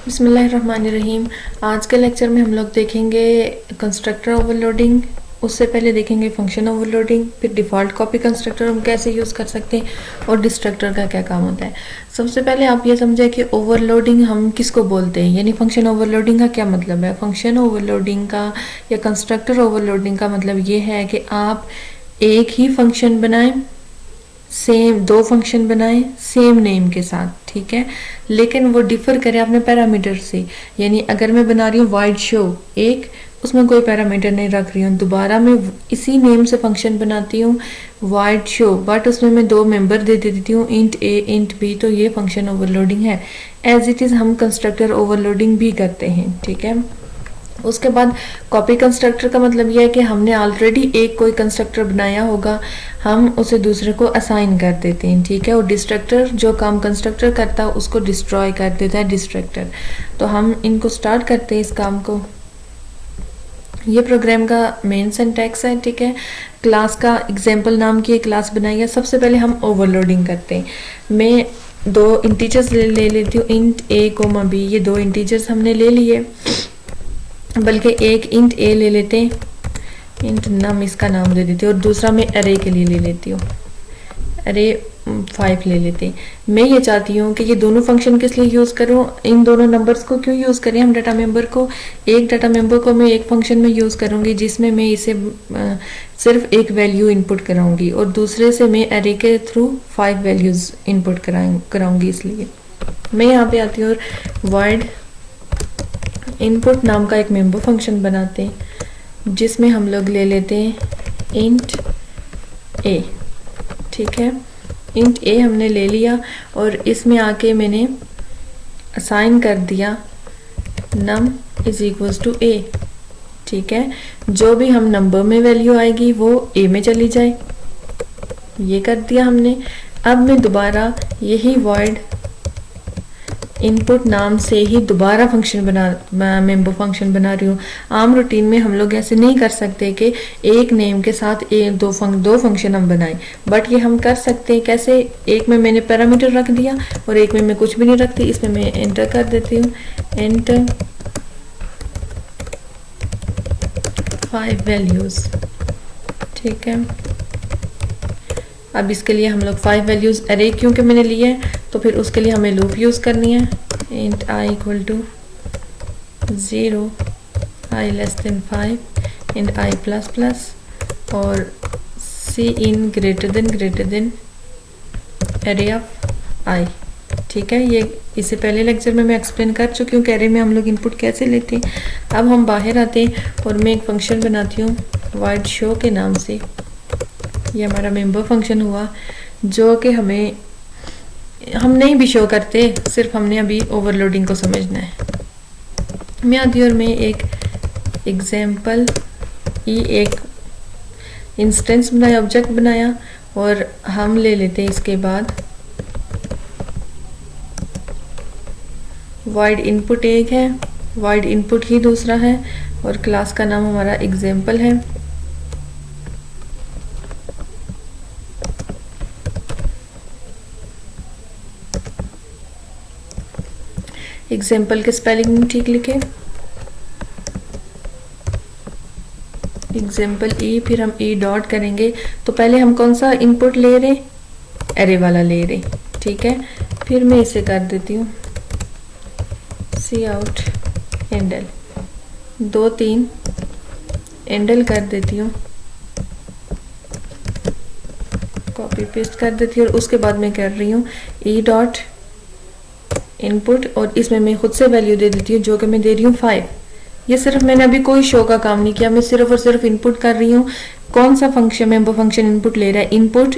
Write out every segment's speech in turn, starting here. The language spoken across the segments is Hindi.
बिस्मिल्लाहिर्रहमानिर्रहीम। आज के लेक्चर में हम लोग देखेंगे कंस्ट्रक्टर ओवरलोडिंग। उससे पहले देखेंगे फंक्शन ओवरलोडिंग, फिर डिफ़ॉल्ट कॉपी कंस्ट्रक्टर हम कैसे यूज़ कर सकते हैं और डिस्ट्रक्टर का क्या काम होता है। सबसे पहले आप ये समझें कि ओवरलोडिंग हम किसको बोलते हैं, यानी फंक्शन ओवरलोडिंग का क्या मतलब है। फंक्शन ओवरलोडिंग का या कंस्ट्रक्टर ओवरलोडिंग का मतलब ये है कि आप एक ही फंक्शन बनाएं, सेम दो फंक्शन बनाएं सेम नेम के साथ, ठीक है, लेकिन वो डिफर करे अपने पैरामीटर से। यानी अगर मैं बना रही हूँ वाइड शो एक, उसमें कोई पैरामीटर नहीं रख रही हूँ, दोबारा मैं इसी नेम से फंक्शन बनाती हूँ वाइड शो, बट उसमें मैं दो मेंबर दे देती हूँ इंट ए इंट बी, तो ये फंक्शन ओवरलोडिंग है। एज इट इज़ हम कंस्ट्रक्टर ओवरलोडिंग भी करते हैं, ठीक है। उसके बाद कॉपी कंस्ट्रक्टर का मतलब यह है कि हमने ऑलरेडी एक कोई कंस्ट्रक्टर बनाया होगा, हम उसे दूसरे को असाइन कर देते हैं, ठीक है। और डिस्ट्रक्टर जो काम कंस्ट्रक्टर करता है उसको डिस्ट्रॉय कर देता है डिस्ट्रक्टर। तो हम इनको स्टार्ट करते हैं इस काम को। ये प्रोग्राम का मेन सिंटैक्स है, ठीक है। क्लास का एग्जाम्पल नाम की एक क्लास बनाई है। सबसे पहले हम ओवरलोडिंग करते हैं। मैं दो इंटीजर्स ले लेती हूँ, इंट ए कोमा बी, ये दो इंटीजर्स हमने ले लिए, बल्कि एक इंट ए ले लेते हैं, इंट नम इसका नाम दे देती हूँ, और दूसरा मैं अरे के लिए ले लेती हूँ, अरे 5 ले लेते हैं। मैं ये चाहती हूँ कि ये दोनों फंक्शन किस लिए यूज़ करूँ, इन दोनों नंबर्स को क्यों यूज़ करें हम डाटा मेंबर को। एक डाटा मेंबर को मैं एक फंक्शन में यूज़ करूँगी जिसमें मैं इसे सिर्फ एक वैल्यू इनपुट कराऊंगी, और दूसरे से मैं अरे के थ्रू 5 वैल्यूज़ इनपुट कराऊंगी। इसलिए मैं यहाँ पे आती हूँ और वाइड इनपुट नाम का एक मेंबर फंक्शन बनाते हैं जिसमें हम लोग ले लेते हैं इंट ए, ठीक है। इंट ए हमने ले लिया और इसमें आके मैंने असाइन कर दिया नम इज इक्वल्स टू ए, ठीक है। जो भी हम नंबर में वैल्यू आएगी वो ए में चली जाए, ये कर दिया हमने। अब मैं दोबारा यही वॉइड इनपुट नाम से ही दोबारा फंक्शन मेंबर फंक्शन बना रही हूँ। आम रूटीन में हम लोग ऐसे नहीं कर सकते कि एक नेम के साथ दो फंक्शन हम बनाएं, बट ये हम कर सकते हैं। कैसे? एक में मैंने पैरामीटर रख दिया और एक में मैं कुछ भी नहीं रखती। इसमें मैं एंटर कर देती हूँ, एंटर 5 वैल्यूज, ठीक है। अब इसके लिए हम लोग 5 वैल्यूज अरे क्योंकि मैंने लिए हैं, तो फिर उसके लिए हमें लूप यूज़ करनी है। Int i equal to 0, i less than 5, int i plus plus, और cin greater than array of i, ठीक है। ये इससे पहले लेक्चर में मैं एक्सप्लेन कर चुकी हूँ कि अरे में हम लोग इनपुट कैसे लेते हैं। अब हम बाहर आते हैं और मैं एक फंक्शन बनाती हूँ वाइड शो के नाम से। ये हमारा मेंबर फंक्शन हुआ जो कि हम नहीं भी शो करते, सिर्फ हमने अभी ओवरलोडिंग को समझना है। मैं आती और मैं एक एग्जाम्पल एक इंस्टेंस बनाया, ऑब्जेक्ट बनाया, और हम ले लेते हैं इसके बाद वाइड इनपुट एक है, वाइड इनपुट ही दूसरा है, और क्लास का नाम हमारा एग्जाम्पल है। एग्जाम्पल के स्पेलिंग ठीक लिखे, एग्जाम्पल ई, फिर हम ई डॉट करेंगे। तो पहले हम कौन सा इनपुट ले रहे, एरे वाला ले रहे, ठीक है। फिर मैं इसे कर देती हूँ सी आउट एंडल, 2-3 एंडल कर देती हूँ, कॉपी पेस्ट कर देती हूँ, और उसके बाद मैं कर रही हूँ ई डॉट इनपुट, और इसमें मैं खुद से वैल्यू दे देती हूँ जो कि मैं दे रही हूँ 5। ये सिर्फ मैंने अभी कोई शो का काम नहीं किया, मैं सिर्फ और सिर्फ इनपुट कर रही हूँ। कौन सा फंक्शन मेंबर फंक्शन इनपुट ले रहा है,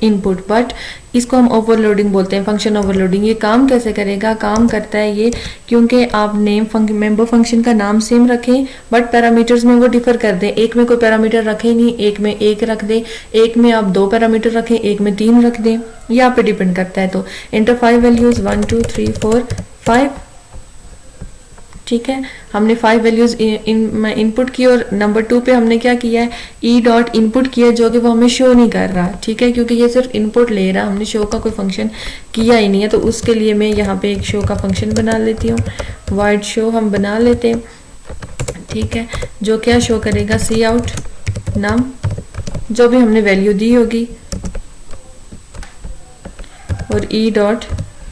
इनपुट, बट इसको हम ओवरलोडिंग बोलते हैं, फंक्शन ओवरलोडिंग। ये काम कैसे करेगा? काम करता है ये क्योंकि आप मेंबर फंक्शन का नाम सेम रखें बट पैरामीटर्स में वो डिफर कर दें। एक में कोई पैरामीटर रखें नहीं, एक में एक रख दें, एक में आप 2 पैरामीटर रखें, एक में 3 रख दें, ये आप पे डिपेंड करता है। तो एंटर 5 वैल्यूज 1 2 3 4 5, ठीक है। हमने 5 वैल्यूज इनपुट की, और नंबर 2 पे हमने क्या किया है, ई डॉट इनपुट किया, जो कि वो हमें शो नहीं कर रहा, ठीक है, क्योंकि ये सिर्फ इनपुट ले रहा, हमने शो का कोई फंक्शन किया ही नहीं है। तो उसके लिए मैं यहाँ पे एक शो का फंक्शन बना लेती हूँ, वाइड शो हम बना लेते हैं, ठीक है, जो क्या शो करेगा सी आउट नम, जो भी हमने वैल्यू दी होगी, और ई डॉट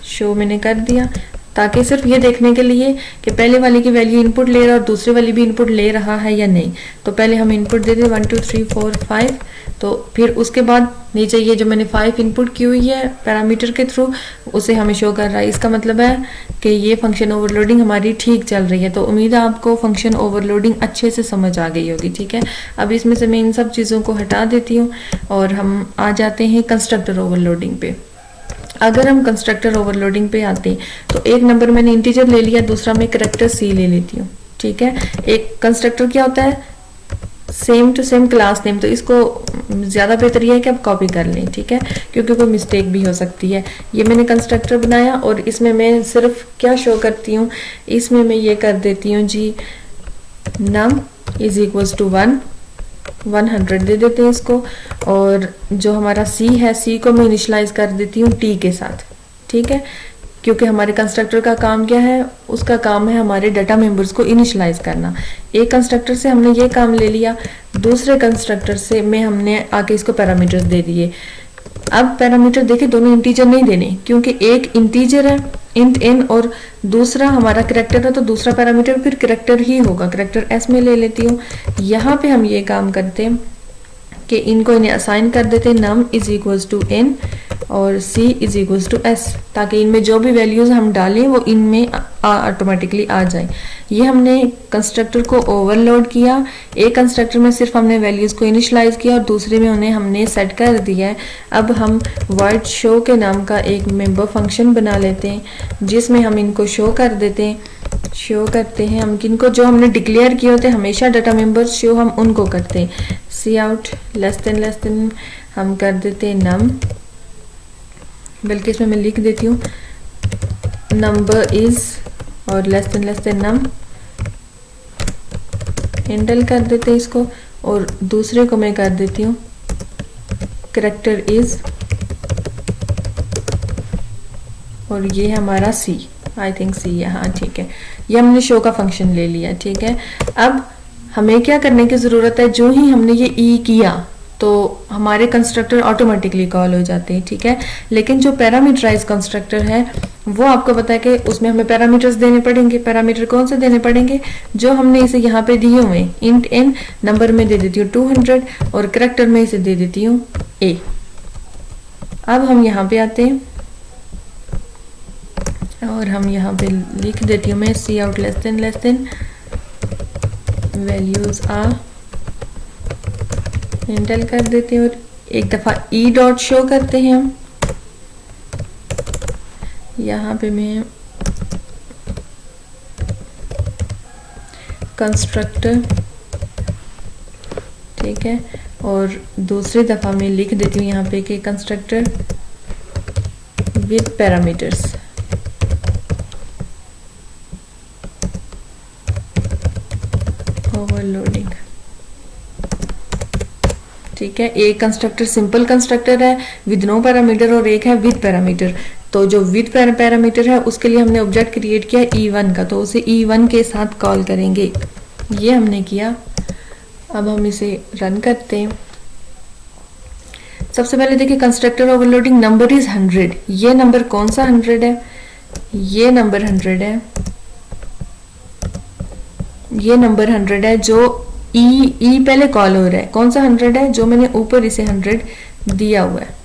शो मैंने कर दिया, ताकि सिर्फ ये देखने के लिए कि पहले वाले की वैल्यू इनपुट ले रहा है और दूसरे वाली भी इनपुट ले रहा है या नहीं। तो पहले हम इनपुट दे दें 1 2 3 4 5, तो फिर उसके बाद नीचे ये जो मैंने 5 इनपुट की हुई है पैरामीटर के थ्रू, उसे हमें शो कर रहा है। इसका मतलब है कि ये फंक्शन ओवरलोडिंग हमारी ठीक चल रही है। तो उम्मीद है आपको फंक्शन ओवरलोडिंग अच्छे से समझ आ गई होगी, ठीक है। अब इसमें से मैं इन सब चीज़ों को हटा देती हूँ और हम आ जाते हैं कंस्ट्रक्टर ओवरलोडिंग पे। अगर हम कंस्ट्रक्टर ओवरलोडिंग पे आते हैं तो एक नंबर मैंने इंटीजर ले लिया, दूसरा मैं करैक्टर सी ले लेती हूँ, ठीक है। एक कंस्ट्रक्टर क्या होता है, same to same class name, तो इसको ज़्यादा बेहतर यह है कि आप कॉपी कर लें, ठीक है, क्योंकि कोई मिस्टेक भी हो सकती है। ये मैंने कंस्ट्रक्टर बनाया और इसमें मैं सिर्फ क्या शो करती हूँ, इसमें मैं ये कर देती हूँ जी नम इज इक्वल्स टू 100 दे देते हैं इसको, और जो हमारा सी है, सी को मैं इनिशलाइज कर देती हूँ टी के साथ, ठीक है, क्योंकि हमारे कंस्ट्रक्टर का काम क्या है, उसका काम है हमारे डाटा मेंबर्स को इनिशलाइज करना। एक कंस्ट्रक्टर से हमने ये काम ले लिया, दूसरे कंस्ट्रक्टर से में हमने आके इसको पैरामीटर्स दे दिए। अब पैरामीटर देखिए दोनों इंटीजर नहीं देने, क्योंकि एक इंटीजर है इंट इन और दूसरा हमारा करैक्टर है, तो दूसरा पैरामीटर फिर करैक्टर ही होगा। करैक्टर एस में ले लेती हूँ। यहाँ पे हम ये काम करते हैं कि इनको इन्हें असाइन कर देते हैं नम इज इक्वल्स टू इन और सी इज इक्वल्स टू एस, ताकि इनमें जो भी वैल्यूज हम डालें वो इनमें ऑटोमेटिकली आ जाए। ये हमने कंस्ट्रक्टर को ओवरलोड किया, एक कंस्ट्रक्टर में सिर्फ हमने वैल्यूज को इनिशलाइज किया और दूसरे में उन्हें हमने सेट कर दिया है। अब हम वाइड शो के नाम का एक मेंबर फंक्शन बना लेते हैं, जिसमें हम इनको शो कर देते हैं, शो करते हैं हम किनको, जो हमने डिक्लेयर किए होते हैं हमेशा डाटा मेंबर्स शो हम उनको करते हैं। सी आउट लेस देन हम कर देते हैं नम, बल्कि इसमें मैं लिख देती हूँ नंबर इज और लेस देन नम, हैंडल कर देते हैं इसको, और दूसरे को मैं कर देती हूँ करैक्टर इज, और ये है हमारा सी, आई थिंक सी है, हाँ ठीक है। ये हमने शो का फंक्शन ले लिया, ठीक है। अब हमें क्या करने की ज़रूरत है, जो ही हमने ये ई किया तो हमारे कंस्ट्रक्टर ऑटोमेटिकली कॉल हो जाते हैं, ठीक है। लेकिन जो पैरामीटराइज कंस्ट्रक्टर है वो आपको पता है कि उसमें हमें पैरामीटर्स देने पड़ेंगे। पैरामीटर कौन से देने पड़ेंगे, जो हमने इसे यहाँ पे दिए हुए हैं, इंट एन नंबर में दे देती हूँ 200 और करैक्टर में इसे दे देती हूँ ए। अब हम यहाँ पे आते हैं और हम यहाँ पे लिख देती हूँ मैं सी आउट लेस देन वैल्यूज आ, एंटर कर देते हैं और एक दफा ई डॉट शो करते हैं हम। यहाँ पे मैं कंस्ट्रक्टर, ठीक है, और दूसरी दफा मैं लिख देती हूँ यहाँ पे कि कंस्ट्रक्टर विद पैरामीटर्स, ओवरलोडिंग, ठीक है। एक कंस्ट्रक्टर सिंपल कंस्ट्रक्टर है विद नो पैरामीटर और एक है विद पैरामीटर। तो जो विद पैरामीटर है उसके लिए हमने ऑब्जेक्ट क्रिएट किया E1 का, तो उसे E1 के साथ कॉल करेंगे, ये हमने किया। अब हम इसे रन करते हैं। सबसे पहले देखिए कंस्ट्रक्टर ओवरलोडिंग नंबर इज 100, ये नंबर कौन सा 100 है, ये नंबर 100 है, ये नंबर 100 है जो ई पहले कॉल हो रहा है। कौन सा 100 है, जो मैंने ऊपर इसे 100 दिया हुआ है,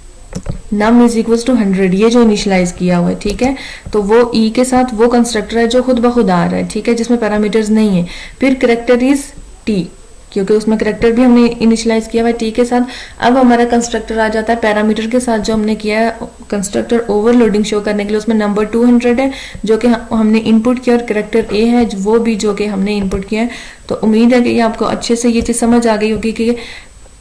नम इज इक्वल टू 100, ये जो इनिशलाइज किया हुआ है, ठीक है। तो वो ई के साथ वो कंस्ट्रक्टर है जो खुद ब खुद आ रहा है, ठीक है, जिसमें पैरामीटर्स नहीं है। फिर करैक्टर इज टी, क्योंकि उसमें करैक्टर भी हमने इनिशलाइज किया हुआ है टी के साथ। अब हमारा कंस्ट्रक्टर आ जाता है पैरामीटर के साथ, जो हमने किया है कंस्ट्रक्टर ओवरलोडिंग शो करने के लिए, उसमें नंबर 200 है जो कि हमने इनपुट किया, और करैक्टर ए है वो भी जो कि हमने इनपुट किया है। तो उम्मीद है कि ये आपको अच्छे से ये चीज़ समझ आ गई होगी कि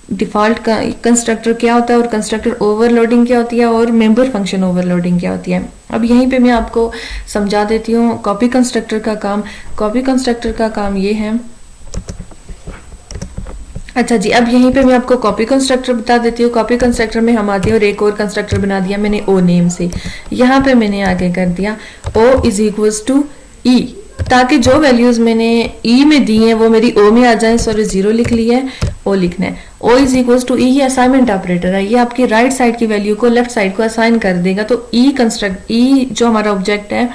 डिफ़ॉल्ट का कंस्ट्रक्टर क्या होता है और कंस्ट्रक्टर ओवरलोडिंग क्या होती है और मेंबर फंक्शन ओवरलोडिंग क्या होती है। अब यहीं पे मैं आपको समझा देती हूँ कॉपी कंस्ट्रक्टर का काम। कॉपी कंस्ट्रक्टर का काम ये है, अच्छा जी, अब यहीं पे मैं आपको कॉपी कंस्ट्रक्टर बता देती हूँ। कॉपी कंस्ट्रक्टर में हम आते हैं और एक और कंस्ट्रक्टर बना दिया मैंने ओ नेम से। यहाँ पे मैंने आगे कर दिया ओ इज इक्वल्स टू ई, ताकि जो वैल्यूज मैंने ई में दी हैं वो मेरी ओ में आ जाए। सॉरी, जीरो लिख लिया है, ओ लिखना है। ओ इज इक्वल टू ई, ये असाइनमेंट ऑपरेटर है, ये आपकी राइट साइड की वैल्यू को लेफ्ट साइड को असाइन कर देगा। तो ई जो हमारा ऑब्जेक्ट है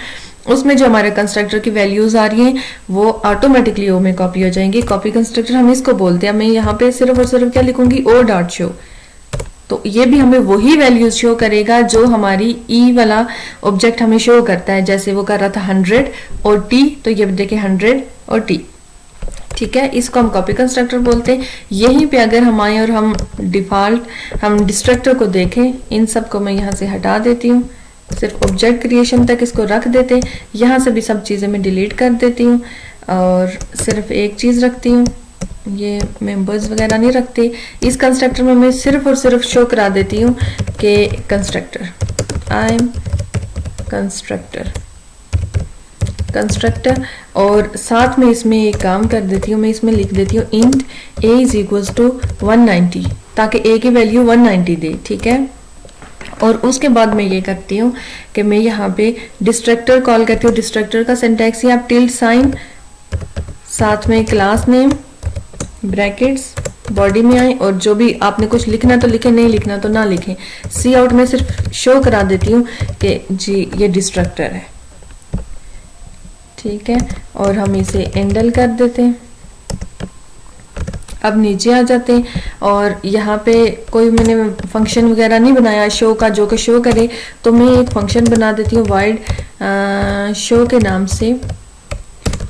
उसमें जो हमारे कंस्ट्रक्टर की वैल्यूज आ रही हैं वो ऑटोमेटिकली ओ में कॉपी हो जाएंगी। कॉपी कंस्ट्रक्टर हम इसको बोलते हैं। मैं यहाँ पे सिर्फ और सिर्फ क्या लिखूंगी, ओ डॉट शो। तो ये भी हमें वही वैल्यूज शो करेगा जो हमारी ई वाला ऑब्जेक्ट हमें शो करता है। जैसे वो कर रहा था 100 और टी, तो ये देखिए 100 और टी। ठीक है, इसको हम कॉपी कंस्ट्रक्टर बोलते हैं। यहीं पे अगर हम आए और हम डिस्ट्रक्टर को देखें, इन सब को मैं यहाँ से हटा देती हूँ, सिर्फ ऑब्जेक्ट क्रिएशन तक इसको रख देते हैं। यहाँ से भी सब चीज़ें मैं डिलीट कर देती हूँ और सिर्फ एक चीज़ रखती हूँ, ये मेंबर्स वगैरह नहीं रखते। इस कंस्ट्रक्टर में मैं सिर्फ और सिर्फ शो करा देती हूँ कि कंस्ट्रक्टर, आई एम कंस्ट्रक्टर और साथ में इसमें एक काम कर देती हूँ, मैं इसमें लिख देती हूँ int a is equals to 190, ताकि ए की वैल्यू 190 दे। ठीक है, और उसके बाद मैं ये करती हूँ कि मैं यहाँ पे डिस्ट्रक्टर कॉल करती हूँ। डिस्ट्रक्टर का सिंटैक्स है आप टिल्ड साइन, साथ में क्लास नेम, ब्रैकेट्स, बॉडी में आए और जो भी आपने कुछ लिखना तो लिखे, नहीं लिखना तो ना लिखें। सी आउट में सिर्फ शो करा देती हूँ कि जी ये डिस्ट्रक्टर है। ठीक है, और हम इसे एंडल कर देते हैं। अब नीचे आ जाते हैं और यहाँ पे कोई मैंने फंक्शन वगैरह नहीं बनाया शो का जो कि शो करे, तो मैं एक फंक्शन बना देती हूँ वाइड शो के नाम से,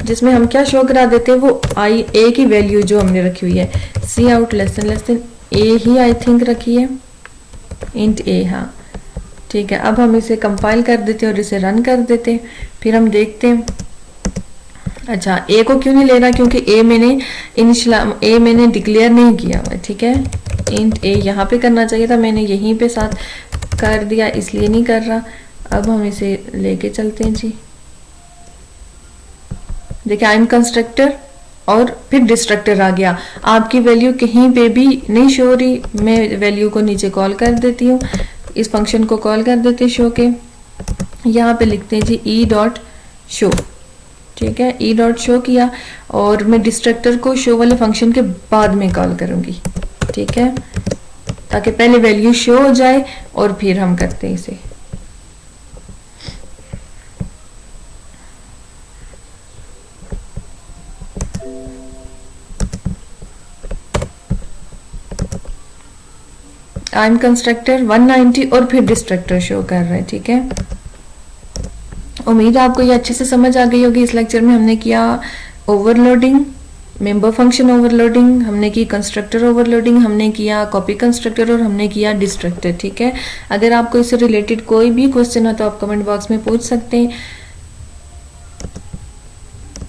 जिसमें हम क्या शो करा देते हैं, वो आई ए की वैल्यू जो हमने रखी हुई है, see out less than A he I think रखी है, इंट ए। हाँ ठीक है, अब हम इसे कंपाइल कर देते हैं और इसे रन कर देते हैं। फिर हम देखते हैं, अच्छा ए को क्यों नहीं ले रहा, क्योंकि ए मैंने डिक्लेयर नहीं किया हुआ। ठीक है, इंट ए यहाँ पे करना चाहिए था, मैंने यहीं पे साथ कर दिया, इसलिए नहीं कर रहा। अब हम इसे लेके चलते हैं जी। देखिए आई एम कंस्ट्रक्टर और फिर डिस्ट्रक्टर आ गया। आपकी वैल्यू कहीं पे भी नहीं शो हो रही, मैं वैल्यू को नीचे कॉल कर देती हूँ, इस फंक्शन को कॉल कर देते हैं शो के। यहाँ पे लिखते हैं जी ई डॉट शो। ठीक है, ई डॉट शो किया और मैं डिस्ट्रक्टर को शो वाले फंक्शन के बाद में कॉल करूंगी। ठीक है, ताकि पहले वैल्यू शो हो जाए और फिर हम करते हैं इसे। आई एम कंस्ट्रक्टर 190 और फिर डिस्ट्रक्टर शो कर रहे हैं। ठीक है, उम्मीद है आपको ये अच्छे से समझ आ गई होगी। इस लेक्चर में हमने किया ओवरलोडिंग, मेंबर फंक्शन ओवरलोडिंग, हमने की कंस्ट्रक्टर ओवरलोडिंग, हमने किया कॉपी कंस्ट्रक्टर और हमने किया डिस्ट्रक्टर। ठीक है, अगर आपको इससे रिलेटेड कोई भी क्वेश्चन हो तो आप कमेंट बॉक्स में पूछ सकते हैं।